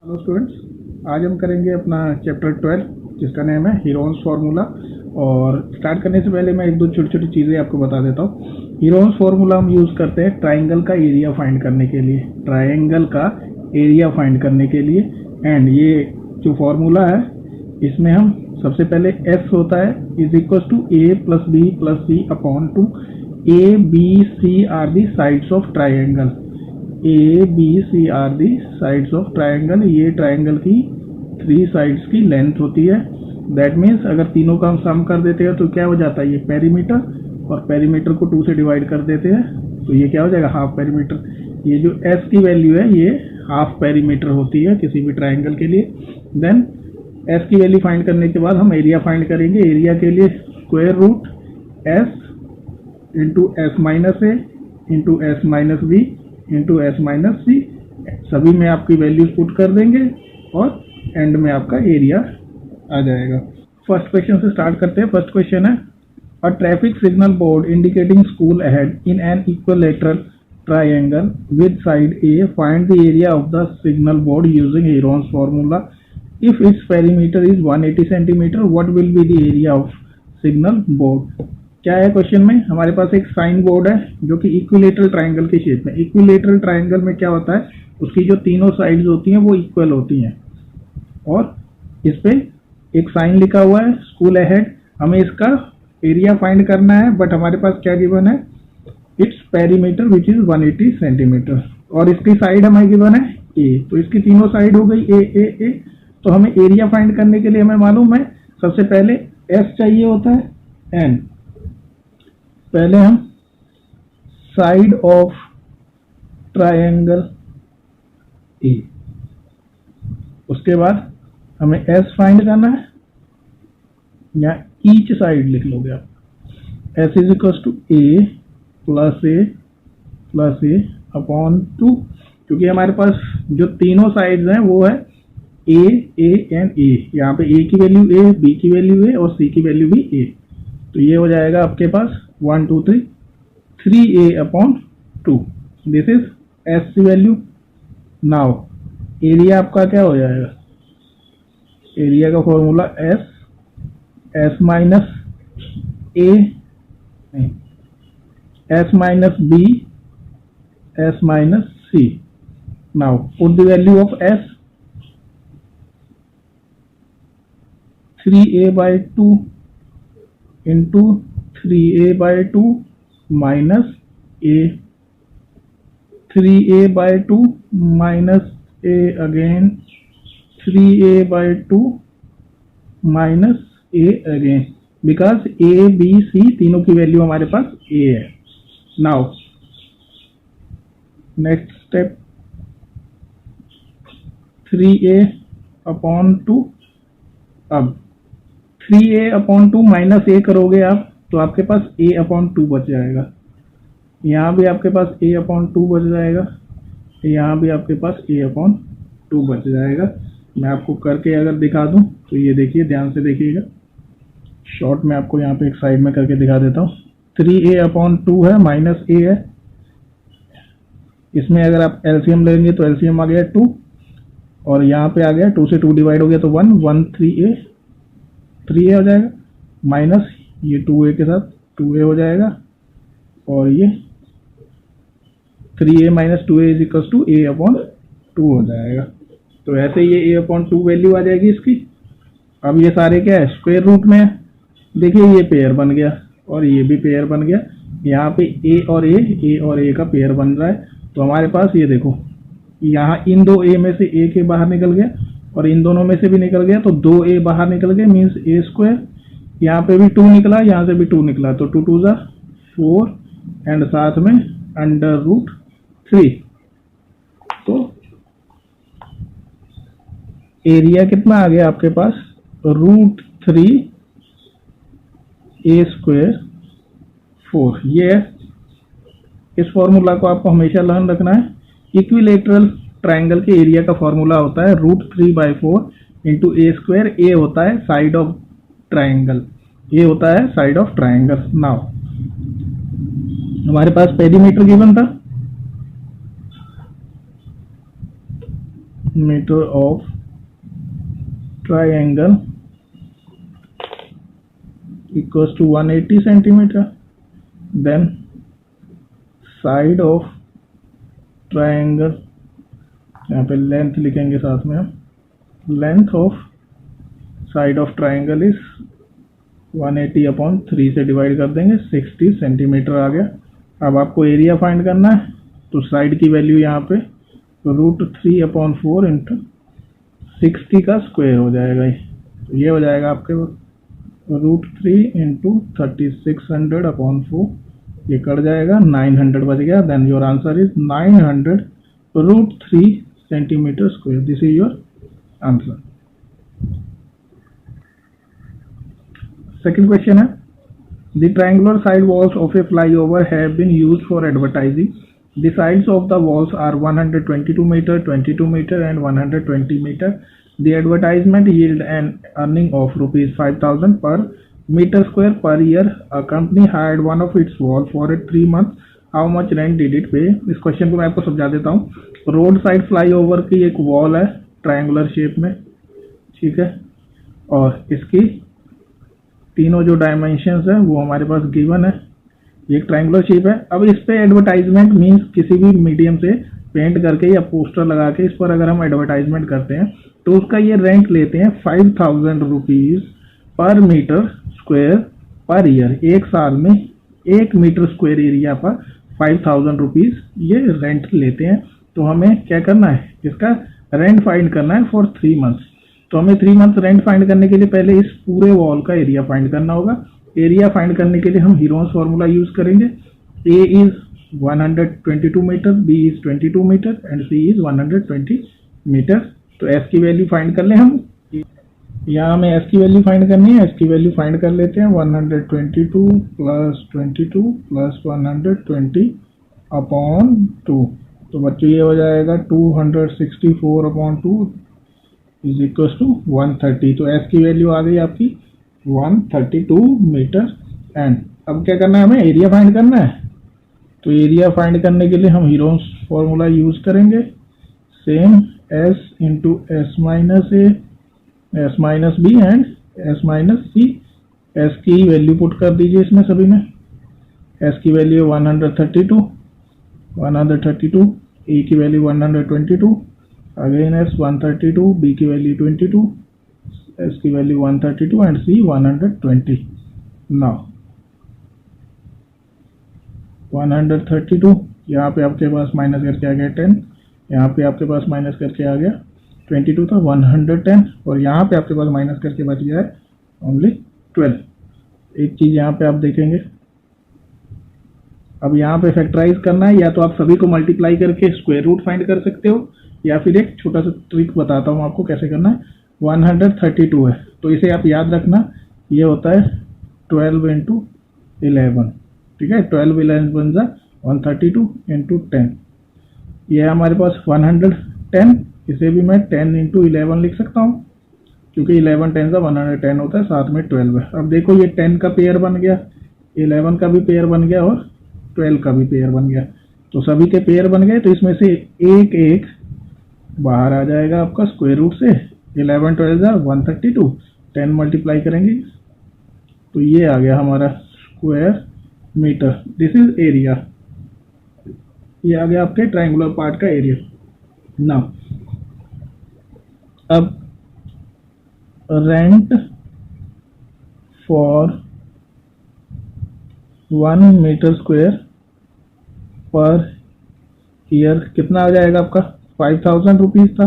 Hello students, आज हम करेंगे अपना चैप्टर 12 जिसका नेम है हीरोन्स फार्मूला। और स्टार्ट करने से पहले मैं एक दो छोटी छोटी चीज़ें आपको बता देता हूँ। हीरोन्स फार्मूला हम यूज़ करते हैं ट्राइंगल का एरिया फाइंड करने के लिए, एंड ये जो फार्मूला है इसमें हम सबसे पहले एस होता है is equal to a plus b plus c upon two a b c are the sides of triangle. A b c are the sides of triangle, ये ट्राइंगल की 3 साइड्स की लेंथ होती है। दैट मीन्स अगर तीनों का हम सम कर देते हैं तो क्या हो जाता है, ये पेरीमीटर, और पेरीमीटर को 2 से डिवाइड कर देते हैं तो ये क्या हो जाएगा, हाफ पेरीमीटर। ये जो एस की वैल्यू है ये हाफ पेरीमीटर होती है किसी भी ट्राइंगल के लिए। देन एस की वैल्यू फाइंड करने के बाद हम एरिया फाइंड करेंगे। एरिया के लिए square root s into s minus a into s minus b into s minus c, सभी में आपकी वैल्यूज पुट कर देंगे और एंड में आपका एरिया आ जाएगा। फर्स्ट क्वेश्चन से स्टार्ट करते हैं। फर्स्ट क्वेश्चन है a traffic signal board indicating school ahead in an equilateral triangle with side A, find the area of the signal board using Heron's formula. If its perimeter is 180 cm, what will be the area of signal board? क्या है question में, हमारे पास एक sign board है जो कि equilateral triangle के shape में। इक्विलेटरल ट्राइंगल में क्या होता है, उसकी जो तीनों साइड्स होती हैं वो इक्वल होती हैं और इस पे एक साइन लिखा हुआ है स्कूल अहेड। हमें इसका एरिया फाइंड करना है, बट हमारे पास क्या गिवन है, its perimeter which is 180 centimetre और इसकी साइड हमें गिवन है ए, तो इसकी तीनों साइड हो गई ए ए ए। तो हमें एरिया फाइंड करने के लिए हमें मालूम है सबसे पहले एस चाहिए होता है एन। पहले हम साइड ऑफ ट्रायंगल ए, उसके बाद हमें एस फाइंड करना है, या ईच साइड लिख लोगे आप, s is equal to a plus a upon 2, क्योंकि हमारे पास जो तीनों साइड्स हैं वो है ए एंड ए। यहाँ पे ए की वैल्यू ए, बी की वैल्यू ए और सी की वैल्यू भी ए, तो ये हो जाएगा आपके पास 1 2 3 ए अपॉन 2। दिस इज एस की वैल्यू। नाउ एरिया आपका क्या हो जाएगा, एरिया का formula S minus A, S minus B, S minus C. Now put the value of S, 3a by 2 into 3a by 2 minus a, 3a by 2 minus a again, 3a by 2 minus a again, because a b c तीनों की value हमारे पास a है। Now next step, 3a upon 2। अब 3a upon 2 minus a करोगे आप तो आपके पास a upon 2 बच जाएगा, यहाँ भी आपके पास a upon 2 बच जाएगा, यहाँ भी आपके पास a upon 2 बच जाएगा। मैं आपको करके अगर दिखा दूं तो ये देखिए, ध्यान से देखिएगा, शॉर्ट में आपको यहाँ पे एक साइड में करके दिखा देता हूँ। 3a अपॉन 2 है माइनस a है, इसमें अगर आप एलसीएम लेंगे तो एलसीएम आ गया 2 और यहाँ पे आ गया 2 से 2 डिवाइड हो गया तो 1 1 3a हो जाएगा, माइनस ये 2a के साथ 2a हो जाएगा और ये 3a minus 2a is equal to a upon 2 हो जाएगा। तो ऐसे ये a अपॉन 2 वैल्यू आ जाएगी इसकी। अब ये सारे क्या है, स्क्वायर रूट में है। देखिए ये पेयर बन गया और ये भी पेयर बन गया, यहाँ पे ए और ए का पेयर बन रहा है। तो हमारे पास ये देखो, यहाँ इन दो ए में से एक ए बाहर निकल गया और इन दोनों में से भी निकल गया, तो 2 ए बाहर निकल गए, मीन्स ए स्क्वायर। यहाँ पे भी 2 निकला, यहाँ से भी 2 निकला, तो 2 2 4 एंड साथ में अंडर रूट 3। तो एरिया कितना आ गया आपके पास, रूट 3 ए स्क्वायर 4। ये है, इस फॉर्मूला को आपको हमेशा लर्न रखना है। इक्विलेटरल ट्राइंगल के एरिया का फॉर्मूला होता है रूट 3/4 इंटू ए स्क्वायर। ए होता है साइड ऑफ ट्राइंगल, ये होता है साइड ऑफ ट्राइंगल। नाउ हमारे पास पेरीमीटर गिवन था, meter of triangle equals to 180 centimeter. Then side of triangle, यहाँ पे लेंथ लिखेंगे साथ में हम, length of side of triangle is 180/3 से डिवाइड कर देंगे, 60 सेंटीमीटर आ गया। अब आपको एरिया फाइंड करना है, तो साइड की वैल्यू यहाँ पे √3/4 इंटू 60 का स्क्वायर हो जाएगा। तो ये हो जाएगा आपके √3 इंटू 3600/4, ये कट जाएगा, 900 बच गया। Then your answer is 900 √3 centimetre square. This is your answer. Second question है, the triangular side walls of a flyover have been used for advertising. The sides of the walls are 122 meter, 22 meter and 120 meter. The advertisement yield an earning of rupees 5,000 per meter square per year. A company hired one of its wall for 3 months. How much rent did it pay? इस question को मैं आपको समझा देता हूँ। Road side flyover की एक wall है ट्रायंगुलर शेप में, ठीक है, और इसकी तीनों जो डायमेंशंस है वो हमारे पास गिवन है। ये एक ट्रायंगुलर शेप है। अब इस पे एडवर्टाइजमेंट मींस किसी भी मीडियम से पेंट करके या पोस्टर लगा के इस पर अगर हम एडवर्टाइजमेंट करते हैं तो उसका ये रेंट लेते हैं 5,000 rupees per metre square per year. एक साल में 1 मीटर स्क्वायर एरिया पर 5,000 रुपीज ये रेंट लेते हैं। तो हमें क्या करना है, इसका रेंट फाइंड करना है फॉर 3 मंथ्स। तो हमें 3 मंथ रेंट फाइंड करने के लिए पहले इस पूरे वॉल का एरिया फाइंड करना होगा। एरिया फाइंड करने के लिए हम हीरोन्स फार्मूला यूज करेंगे। A is 122 metre, b is 22 metre and c is 120 metre. तो एस की वैल्यू फाइंड कर लें हम। यहाँ हमें एस की वैल्यू फाइंड करनी है। एस की वैल्यू फाइंड कर लेते हैं। 122 + 22 + 120/2। तो बच्चों ये हो जाएगा 264/2 इज इक्वल टू 130। तो एस की वैल्यू आ गई आपकी 132 मीटर। एंड अब क्या करना है, हमें एरिया फाइंड करना है। तो एरिया फाइंड करने के लिए हम हीरोन्स फॉर्मूला यूज करेंगे, same s into s minus a, s minus b and s minus c. S की वैल्यू पुट कर दीजिए इसमें सभी में। एस की वैल्यू 132, ए की वैल्यू 122, अगेन एस 132, बी की वैल्यू 22, एस की वैल्यू 132 एंड सी 120। नाउ 132 यहाँ पे आपके पास माइनस करके आ गया 10, यहाँ पे आपके पास माइनस करके आ गया 22 था 110, और यहाँ पे आपके पास माइनस करके बच गया है ओनली 12। एक चीज यहाँ पे आप देखेंगे, अब यहाँ पे फैक्टराइज करना है, या तो आप सभी को मल्टीप्लाई करके स्क्वायर रूट फाइंड कर सकते हो, या फिर एक छोटा सा ट्रिक बताता हूँ आपको कैसे करना है। 132 है तो इसे आप याद रखना, ये होता है 12 × 11, ठीक है। 12 11 बन जा 132 × 10। ये है हमारे पास 110, इसे भी मैं 10 × 11 लिख सकता हूँ, क्योंकि 11 10 का 110 होता है, साथ में 12 है। अब देखो ये 10 का पेयर बन गया, 11 का भी पेयर बन गया और 12 का भी पेयर बन गया। तो सभी के पेयर बन गए, तो इसमें से एक एक बाहर आ जाएगा आपका स्क्वायर रूट से। 11 12 132, 10 मल्टीप्लाई करेंगे तो ये आ गया हमारा square metre. This is area. ये आ गया आपके ट्रायंगुलर पार्ट का एरिया। नाउ अब rent for 1 metre square per year कितना आ जाएगा आपका, 5,000 रुपीज था,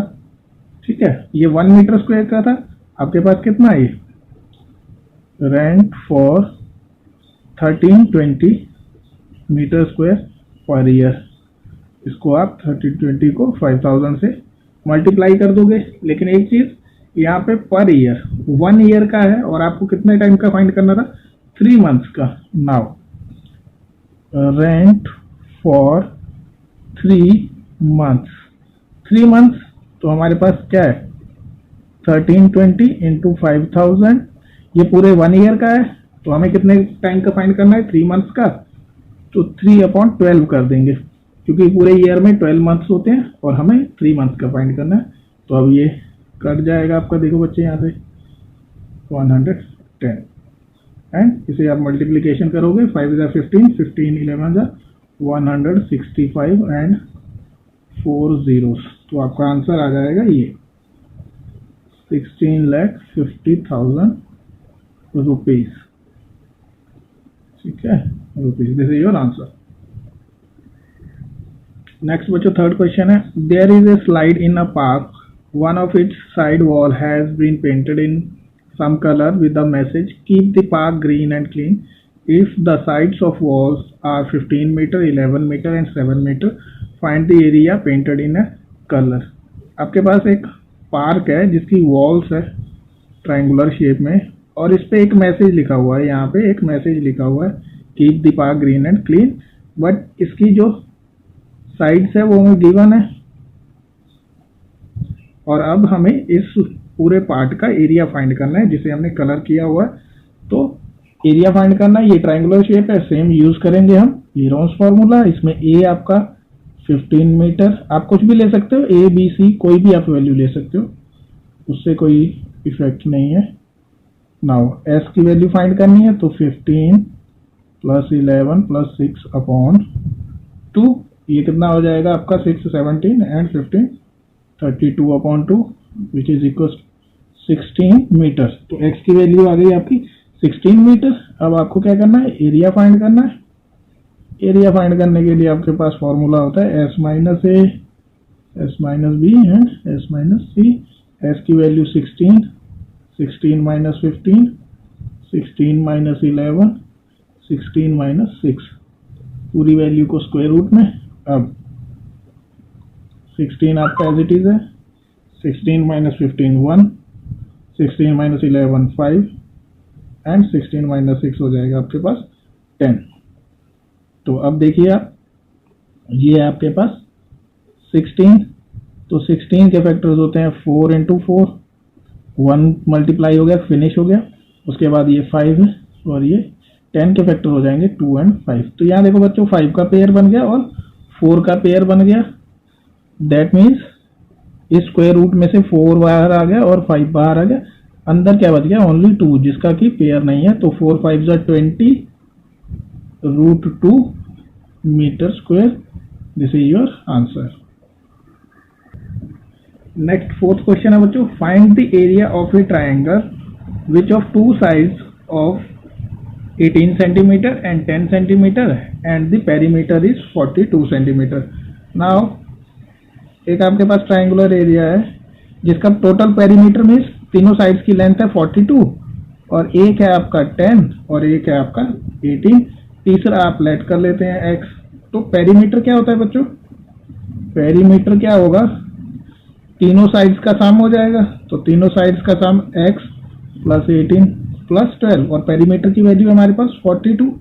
ठीक है। ये 1 मीटर स्क्वायर का था, आपके पास कितना है, rent for 1320 metre square per year. इसको आप 1320 को 5,000 से मल्टीप्लाई कर दोगे। लेकिन एक चीज यहाँ पे पर ईयर 1 ईयर का है, और आपको कितने टाइम का फाइंड करना था, 3 मंथ्स का। Now rent for 3 months, 3 months तो हमारे पास क्या है, 1320 × 5,000। ये पूरे 1 ईयर का है, तो हमें कितने टाइम का फाइंड करना है, 3 मंथ्स का। तो 3/12 कर देंगे, क्योंकि पूरे ईयर में 12 मंथ्स होते हैं और हमें 3 मंथ्स का फाइंड करना है। तो अब ये कट जाएगा आपका, देखो बच्चे यहाँ से 110, एंड इसे आप मल्टीप्लीकेशन करोगे, 5 × 15, 15 11 165 एंड 4 zeros, तो आपका आंसर आ जाएगा ये 16,50,000 रुपीज। ठीक है, rupees, this is your answer. Next बच्चों थर्ड क्वेश्चन है, there is a slide in a park, one of its side wall has been painted in some color with the message keep the park green and clean. If the sides of walls are 15 meter, 11 meter and 7 meter, find the area painted in a color. आपके पास एक park है जिसकी walls है triangular shape में, और इस पे एक मैसेज लिखा हुआ है, यहाँ पे एक मैसेज लिखा हुआ है keep the park green and clean, but इसकी जो साइड्स है वो हमें गिवन है, और अब हमें इस पूरे पार्ट का एरिया फाइंड करना है जिसे हमने कलर किया हुआ है। तो एरिया फाइंड करना है, ये ट्रायंगुलर शेप है, सेम यूज करेंगे हम हीरोन्स फार्मूला। इसमें ए आपका 15 मीटर, आप कुछ भी ले सकते हो, ए बी सी कोई भी आप वैल्यू ले सकते हो, उससे कोई इफेक्ट नहीं है। नाउ एस की वैल्यू फाइंड करनी है, तो 15 + 11 + 6 अपॉन 2, ये कितना हो जाएगा आपका 6 17 and 15 32 upon 2 which is equal 16 metre. तो x की वैल्यू आ गई आपकी 16 मीटर। अब आपको क्या करना है, एरिया फाइंड करना है। एरिया फाइंड करने के लिए आपके पास फॉर्मूला होता है s - a s - b and s - c। s की वैल्यू 16, 16 - 15, 16 - 11, 16 - 6, पूरी वैल्यू को स्क्वायर रूट में। अब 16 आपका एज इट इज है, 16 - 15 1, 16 - 11 5 एंड 16 - 6 हो जाएगा आपके पास 10। तो अब देखिए आप, ये है आपके पास 16, तो 16 के फैक्टर्स होते हैं 4 × 4, 1 मल्टीप्लाई हो गया, फिनिश हो गया। उसके बाद ये 5 है और ये 10 के फैक्टर हो जाएंगे 2 और 5। तो यहाँ देखो बच्चों 5 का पेयर बन गया और 4 का पेयर बन गया, दैट मीन्स इस स्क्वायर रूट में से 4 बाहर आ गया और 5 बाहर आ गया, अंदर क्या बच गया ओनली 2 जिसका कि पेयर नहीं है। तो 4 5 20 √2 metre square, this is your answer. Next fourth question है बच्चों, find the area of a triangle which of two sides of 18 centimetre and 10 centimetre and the perimeter is 42 centimetre. Now एक आपके पास ट्रायंगुलर एरिया है जिसका total perimeter means तीनों sides की length है 42, और एक है आपका 10 और एक है आपका 18, तीसरा आप लेट कर लेते हैं x। तो पेरीमीटर क्या होता है बच्चों, पेरीमीटर क्या होगा, तीनों साइड्स का सम हो जाएगा, तो तीनों साइड्स का सम x + 18 + 12, और पेरीमीटर की वैल्यू हमारे पास 42।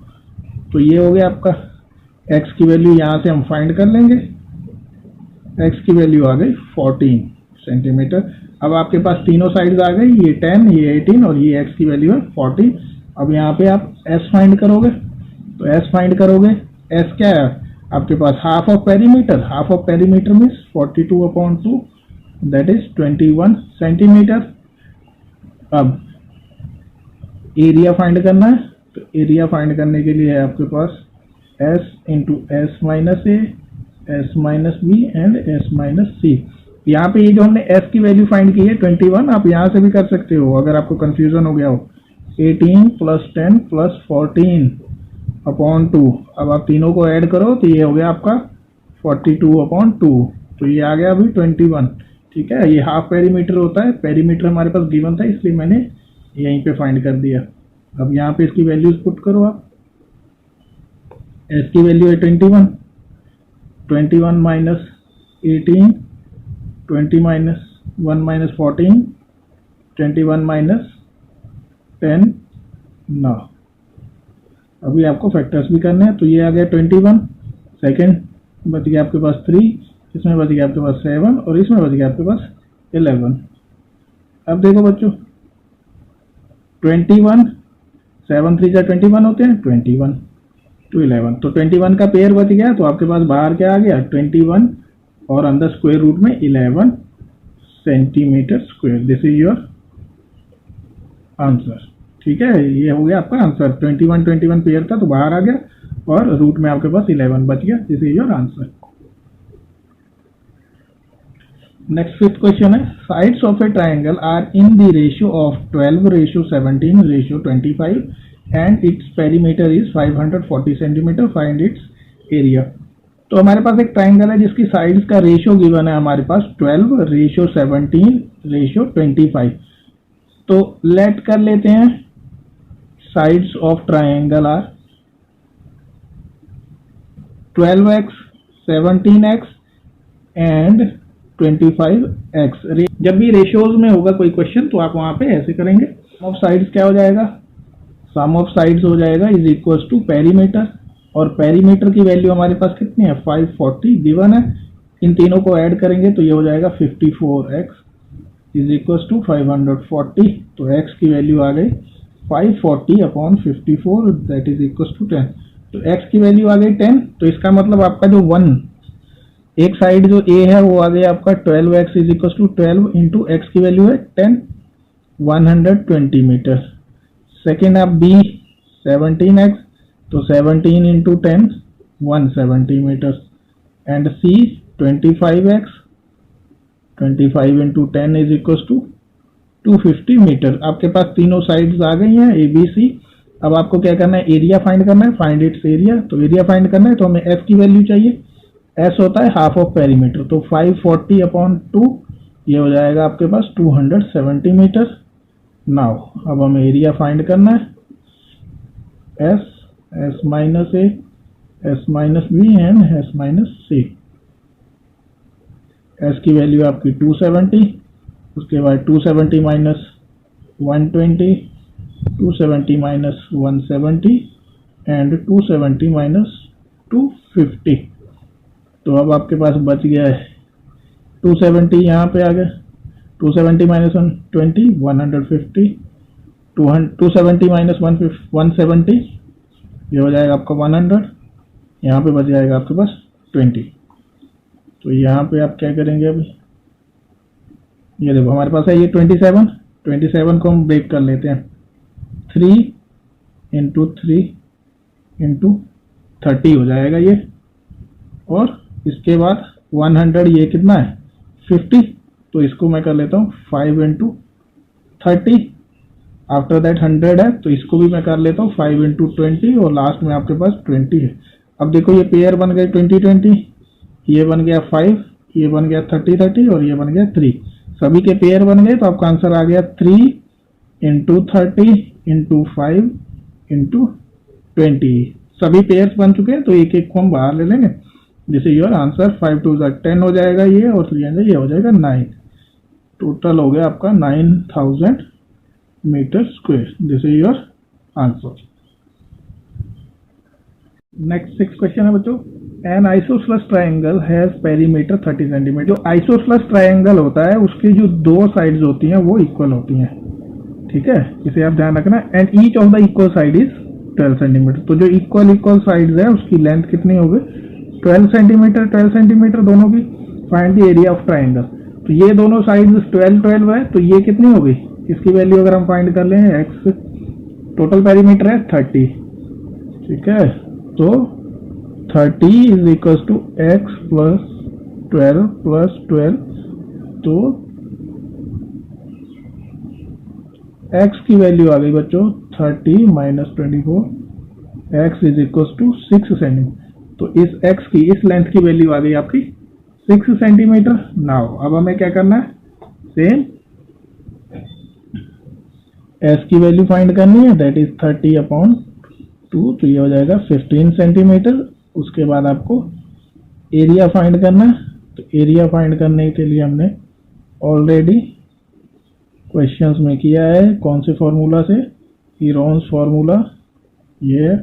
तो ये हो गया आपका x की वैल्यू, यहाँ से हम फाइंड कर लेंगे, x की वैल्यू आ गई 14 सेंटीमीटर। अब आपके पास तीनों साइड्स आ गई, ये 10 ये 18 और ये x की वैल्यू है 14। अब यहाँ पे आप s फाइंड करोगे, तो s फाइंड करोगे, s क्या है आपके पास, half of perimeter, half of perimeter means 42/2 that is 21 centimetre. अब एरिया फाइंड करना है, तो एरिया फाइंड करने के लिए है आपके पास s × s - a s - b and s - c। यहाँ पे ये जो हमने s की वैल्यू फाइंड की है 21, आप यहाँ से भी कर सकते हो अगर आपको कंफ्यूजन हो गया हो। 18 + 10 + 14/2, अब आप तीनों को ऐड करो तो ये हो गया आपका 42/2, तो ये आ गया अभी 21। ठीक है, ये हाफ पेरीमीटर होता है, पेरीमीटर हमारे पास गिवन था इसलिए मैंने यहीं पे फाइंड कर दिया। अब यहाँ पे इसकी वैल्यूज पुट करो आप, s की वैल्यू है 21, 21 - 18, 20 - 1 - 14, 21 - 10 9। अभी आपको फैक्टर्स भी करने हैं, तो ये आ गया 21, सेकेंड बच गया आपके पास 3, इसमें बच गया आपके पास 7 और इसमें बच गया आपके पास 11। अब देखो बच्चों 21, 7 3 जा 21 होते हैं, 21 to 11, तो 21 का पेयर बच गया, तो आपके पास बाहर क्या आ गया 21 और अंदर स्क्वायर रूट में 11 centimetre square. This is your answer. ठीक है, ये हो गया आपका आंसर। 21 पेयर था तो बाहर आ गया और रूट में आपके पास 11 बच गया। This is your answer. Next fifth question है, sides of a triangle are in the ratio of 12:17:25 and its perimeter is 540 centimetre, find its area. तो हमारे पास एक ट्राइंगल है जिसकी साइड्स का रेशियो गिवन है हमारे पास 12:17:25। तो लेट कर लेते हैं sides of triangle are 12x, 17x and 25x। जब भी रेशियोज में होगा कोई क्वेश्चन तो आप वहां पे ऐसे करेंगे। सम ऑफ साइड्स क्या हो जाएगा, सम ऑफ साइड्स हो जाएगा इज इक्वल टू पेरीमीटर, और पेरीमीटर की वैल्यू हमारे पास कितनी है 540 गिवन है। इन तीनों को ऐड करेंगे तो ये हो जाएगा 54x इज इक्वल टू 540। तो x की वैल्यू आ गई 540 upon 54 that is equal to 10। तो x की वैल्यू आ गई 10। तो इसका मतलब आपका जो एक साइड जो a है वो आ गया आपका 12x is equal to 12 into x की वैल्यू है 10, 120 मीटर। सेकेंड आप b 17x, तो 17 into 10 170 metre. And c 25x, 25 into 10 is equal to 250 metre. आपके पास तीनों साइड्स आ गई हैं a b c। अब आपको क्या करना है, एरिया फाइंड करना है, फाइंड इट्स एरिया। तो एरिया फाइंड करना है तो हमें f की वैल्यू चाहिए, s होता है हाफ ऑफ पेरीमीटर। तो 540 अपॉन 2 ये हो जाएगा आपके पास 270 मीटर। नाउ अब हमें एरिया फाइंड करना है, s minus a, s minus b and s minus c। s की वैल्यू आपकी 270, उसके बाद 270 माइनस 120, 270 माइनस 170 एंड 270 माइनस 250। तो अब आपके पास बच गया है 270 यहाँ पे आ गया, 270 माइनस 120 150, 270 माइनस 170 ये हो जाएगा आपका 100। यहाँ पे बच जाएगा आपके पास 20। तो यहाँ पे आप क्या करेंगे अभी, ये देखो हमारे पास है ये 27 को हम ब्रेक कर लेते हैं। 3 इंटू 3 इंटू 30 हो जाएगा ये, और इसके बाद 100 ये कितना है 50। तो इसको मैं कर लेता हूँ 5 इंटू 30। आफ्टर दैट 100 है तो इसको भी मैं कर लेता हूँ 5 इंटू 20, और लास्ट में आपके पास 20 है। अब देखो ये पेयर बन गए 20, ये बन गया 5, ये बन गया 30 और ये बन गया 3। सभी के पेयर बन गए तो आपका आंसर आ गया 3 इंटू 30 इंटू 5 इंटू 20। सभी पेयर्स बन चुके हैं तो एक एक को हम बाहर ले लेंगे। This is your answer. 5 2 10 हो जाएगा ये, और 3 ये हो जाएगा 9। टोटल हो गया आपका 9000 metre square. This is your answer. Next 6 question है बच्चों, an isosceles triangle has perimeter 30 centimetre. जो आइसोसलेस ट्राइंगल होता है उसकी जो दो साइड्स होती हैं वो इक्वल होती हैं। ठीक है, इसे आप ध्यान रखना। And each of the equal side is 12 centimetre. तो जो इक्वल साइड्स है उसकी लेंथ कितनी होगी 12 सेंटीमीटर दोनों की। Find the area of triangle. तो ये दोनों साइड्स 12 है, तो ये कितनी होगी, इसकी वैल्यू अगर हम फाइंड कर लें x, टोटल पेरीमीटर है 30। ठीक है, तो 30 is equal to x plus 12। तो x की वैल्यू आ गई बच्चों 30 minus 24, x is equal to 6 centimetre. तो इस x की, इस लेंथ की वैल्यू आ गई आपकी 6 सेंटीमीटर। नाउ अब हमें क्या करना है, सेम s की वैल्यू फाइंड करनी है, दैट इज 30 अपॉन 2, तो ये हो जाएगा 15 सेंटीमीटर। उसके बाद आपको एरिया फाइंड करना है। तो एरिया फाइंड करने के लिए हमने ऑलरेडी क्वेश्चंस में किया है। कौन से फॉर्मूला से, हीरोन्स फॉर्मूला। ये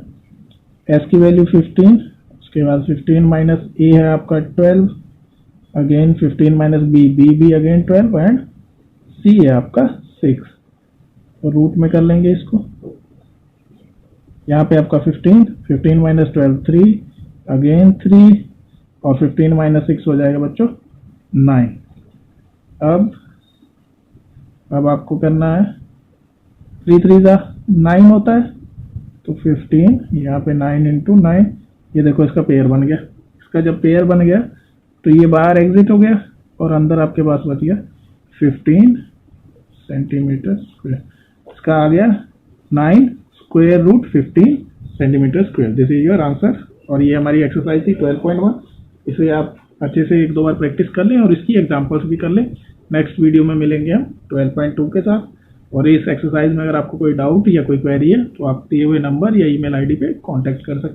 s की वैल्यू 15, उसके बाद 15 माइनस a है आपका 12, अगेन 15 माइनस b भी अगेन 12, एंड c है आपका 6। तो रूट में कर लेंगे इसको। यहाँ पे आपका 15 माइनस 12 3, अगेन 3, और 15 माइनस 6 हो जाएगा बच्चों 9। अब अब आपको करना है 3 3 जा 9 होता है, तो 15 यहाँ पे 9 इंटू 9, ये देखो इसका पेयर बन गया। इसका जब पेयर बन गया तो ये बाहर एग्जिट हो गया और अंदर आपके पास बच गया 15 सेंटीमीटर स्क्वायर। इसका आ गया 9 square root 15 centimetre square. This is your answer. और ये हमारी एक्सरसाइज थी 12.1। इसे आप अच्छे से एक दो बार प्रैक्टिस कर लें और इसकी एग्जांपल्स भी कर लें। नेक्स्ट वीडियो में मिलेंगे हम 12.2 के साथ। और इस एक्सरसाइज में अगर आपको कोई डाउट या कोई क्वेरी है तो आप दिए हुए नंबर या ईमेल आईडी पे कांटेक्ट कर सकते हैं।